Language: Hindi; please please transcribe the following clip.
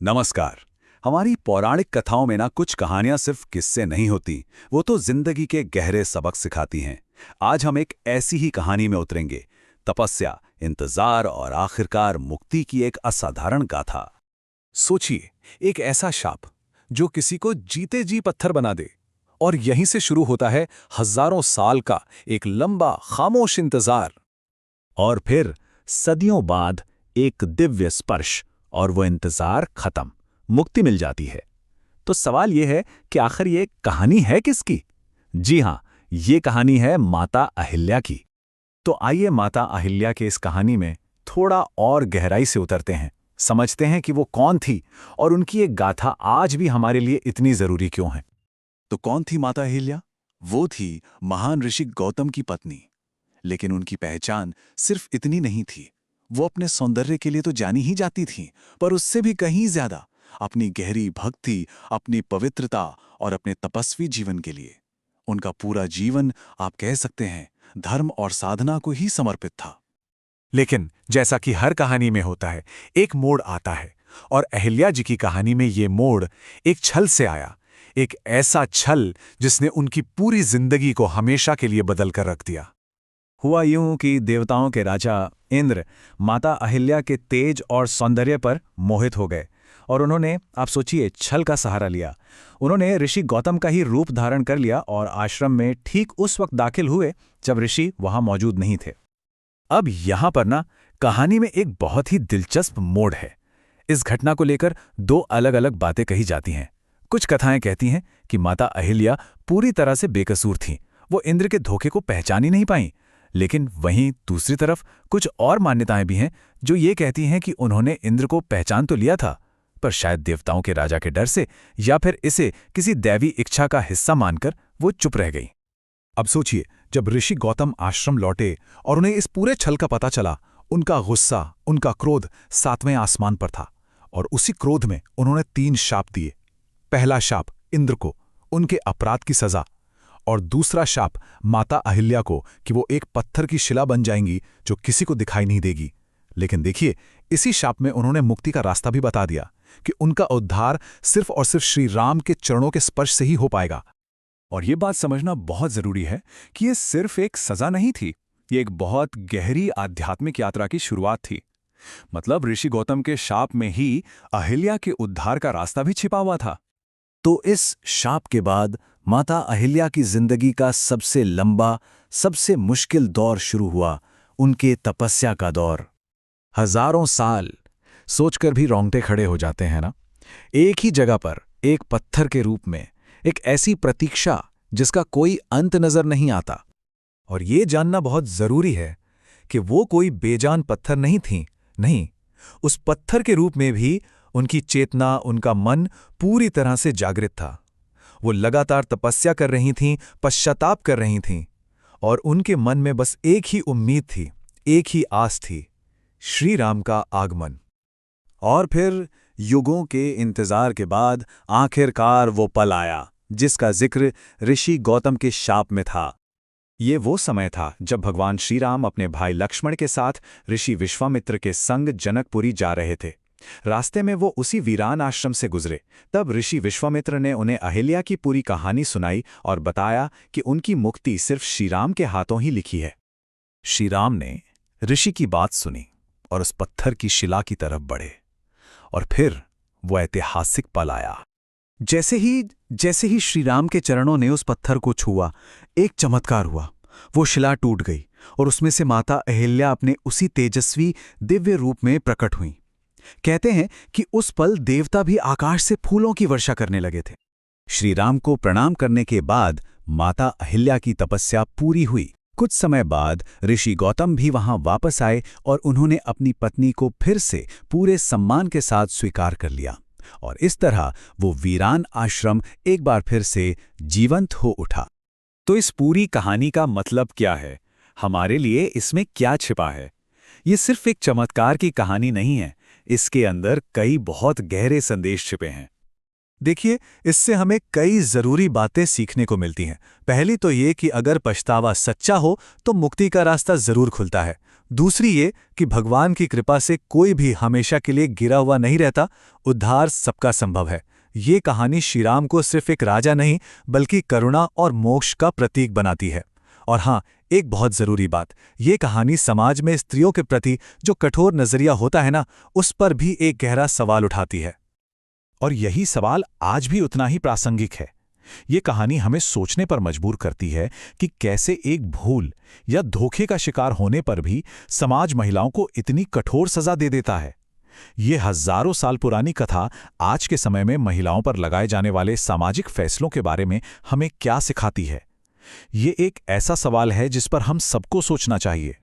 नमस्कार। हमारी पौराणिक कथाओं में ना कुछ कहानियां सिर्फ किस्से नहीं होती, वो तो जिंदगी के गहरे सबक सिखाती हैं। आज हम एक ऐसी ही कहानी में उतरेंगे। तपस्या, इंतजार और आखिरकार मुक्ति की एक असाधारण गाथा। सोचिए, एक ऐसा शाप जो किसी को जीते जी पत्थर बना दे। और यहीं से शुरू होता है हजारों साल का एक लंबा खामोश इंतजार। और फिर सदियों बाद एक दिव्य स्पर्श और वो इंतजार खत्म, मुक्ति मिल जाती है। तो सवाल ये है कि आखिर ये कहानी है किसकी? जी हाँ, ये कहानी है माता अहिल्या की। तो आइए माता अहिल्या के इस कहानी में थोड़ा और गहराई से उतरते हैं, समझते हैं कि वो कौन थी और उनकी एक गाथा आज भी हमारे लिए इतनी जरूरी क्यों है। तो कौन थी माता अहिल्या? वो थी महान ऋषि गौतम की पत्नी। लेकिन उनकी पहचान सिर्फ इतनी नहीं थी। वो अपने सौंदर्य के लिए तो जानी ही जाती थीं, पर उससे भी कहीं ज्यादा अपनी गहरी भक्ति, अपनी पवित्रता और अपने तपस्वी जीवन के लिए। उनका पूरा जीवन, आप कह सकते हैं, धर्म और साधना को ही समर्पित था। लेकिन जैसा कि हर कहानी में होता है, एक मोड़ आता है। और अहिल्या जी की कहानी में ये मोड़ एक छल से आया। एक ऐसा छल जिसने उनकी पूरी जिंदगी को हमेशा के लिए बदल कर रख दिया। हुआ यूं कि देवताओं के राजा इंद्र माता अहिल्या के तेज और सौंदर्य पर मोहित हो गए और उन्होंने, आप सोचिए, छल का सहारा लिया। उन्होंने ऋषि गौतम का ही रूप धारण कर लिया और आश्रम में ठीक उस वक्त दाखिल हुए जब ऋषि वहां मौजूद नहीं थे। अब यहां पर ना कहानी में एक बहुत ही दिलचस्प मोड़ है। इस घटना को लेकर दो अलग अलग बातें कही जाती हैं। कुछ कथाएं कहती हैं कि माता अहिल्या पूरी तरह से बेकसूर थीं, वो इंद्र के धोखे को पहचान ही नहीं पाईं। लेकिन वहीं दूसरी तरफ कुछ और मान्यताएं भी हैं जो ये कहती हैं कि उन्होंने इंद्र को पहचान तो लिया था, पर शायद देवताओं के राजा के डर से या फिर इसे किसी दैवी इच्छा का हिस्सा मानकर वो चुप रह गई। अब सोचिए, जब ऋषि गौतम आश्रम लौटे और उन्हें इस पूरे छल का पता चला, उनका गुस्सा, उनका क्रोध सातवें आसमान पर था। और उसी क्रोध में उन्होंने 3 शाप दिए। पहला शाप इंद्र को, उनके अपराध की सजा। और दूसरा शाप माता अहिल्या को कि वो एक पत्थर की शिला बन जाएंगी जो किसी को दिखाई नहीं देगी। लेकिन देखिए, इसी शाप में उन्होंने मुक्ति का रास्ता भी बता दिया कि उनका उद्धार सिर्फ और सिर्फ श्री राम के चरणों के स्पर्श से ही हो पाएगा। और ये बात समझना बहुत जरूरी है कि ये सिर्फ एक सजा नहीं थी, ये एक बहुत गहरी आध्यात्मिक यात्रा की शुरुआत थी। मतलब ऋषि गौतम के शाप में ही अहिल्या के उद्धार का रास्ता भी छिपा हुआ था। तो इस शाप के बाद माता अहिल्या की जिंदगी का सबसे लंबा, सबसे मुश्किल दौर शुरू हुआ, उनके तपस्या का दौर। हजारों साल, सोचकर भी रोंगटे खड़े हो जाते हैं ना। एक ही जगह पर, एक पत्थर के रूप में, एक ऐसी प्रतीक्षा जिसका कोई अंत नजर नहीं आता। और ये जानना बहुत जरूरी है कि वो कोई बेजान पत्थर नहीं थीं। नहीं, उस पत्थर के रूप में भी उनकी चेतना, उनका मन पूरी तरह से जागृत था। वो लगातार तपस्या कर रही थीं, पश्चाताप कर रही थीं। और उनके मन में बस एक ही उम्मीद थी, एक ही आस थी, श्री राम का आगमन। और फिर युगों के इंतजार के बाद आखिरकार वो पल आया जिसका जिक्र ऋषि गौतम के शाप में था। ये वो समय था जब भगवान श्री राम अपने भाई लक्ष्मण के साथ ऋषि विश्वामित्र के संग जनकपुरी जा रहे थे। रास्ते में वो उसी वीरान आश्रम से गुजरे। तब ऋषि विश्वामित्र ने उन्हें अहिल्या की पूरी कहानी सुनाई और बताया कि उनकी मुक्ति सिर्फ श्रीराम के हाथों ही लिखी है। श्रीराम ने ऋषि की बात सुनी और उस पत्थर की शिला की तरफ बढ़े। और फिर वो ऐतिहासिक पल आया। जैसे ही श्रीराम के चरणों ने उस पत्थर को छुआ, एक चमत्कार हुआ। वो शिला टूट गई और उसमें से माता अहिल्या अपने उसी तेजस्वी दिव्य रूप में प्रकट हुई। कहते हैं कि उस पल देवता भी आकाश से फूलों की वर्षा करने लगे थे। श्रीराम को प्रणाम करने के बाद माता अहिल्या की तपस्या पूरी हुई। कुछ समय बाद ऋषि गौतम भी वहां वापस आए और उन्होंने अपनी पत्नी को फिर से पूरे सम्मान के साथ स्वीकार कर लिया। और इस तरह वो वीरान आश्रम एक बार फिर से जीवंत हो उठा। तो इस पूरी कहानी का मतलब क्या है? हमारे लिए इसमें क्या छिपा है? ये सिर्फ एक चमत्कार की कहानी नहीं है, इसके अंदर कई बहुत गहरे संदेश छिपे हैं। देखिए, इससे हमें कई जरूरी बातें सीखने को मिलती हैं। पहली तो ये कि अगर पछतावा सच्चा हो तो मुक्ति का रास्ता जरूर खुलता है। दूसरी ये कि भगवान की कृपा से कोई भी हमेशा के लिए गिरा हुआ नहीं रहता, उद्धार सबका संभव है। ये कहानी श्रीराम को सिर्फ एक राजा नहीं बल्कि करुणा और मोक्ष का प्रतीक बनाती है। और हाँ, एक बहुत ज़रूरी बात, ये कहानी समाज में स्त्रियों के प्रति जो कठोर नज़रिया होता है ना, उस पर भी एक गहरा सवाल उठाती है। और यही सवाल आज भी उतना ही प्रासंगिक है। ये कहानी हमें सोचने पर मजबूर करती है कि कैसे एक भूल या धोखे का शिकार होने पर भी समाज महिलाओं को इतनी कठोर सजा दे देता है। ये हजारों साल पुरानी कथा आज के समय में महिलाओं पर लगाए जाने वाले सामाजिक फैसलों के बारे में हमें क्या सिखाती है? ये एक ऐसा सवाल है जिस पर हम सबको सोचना चाहिए।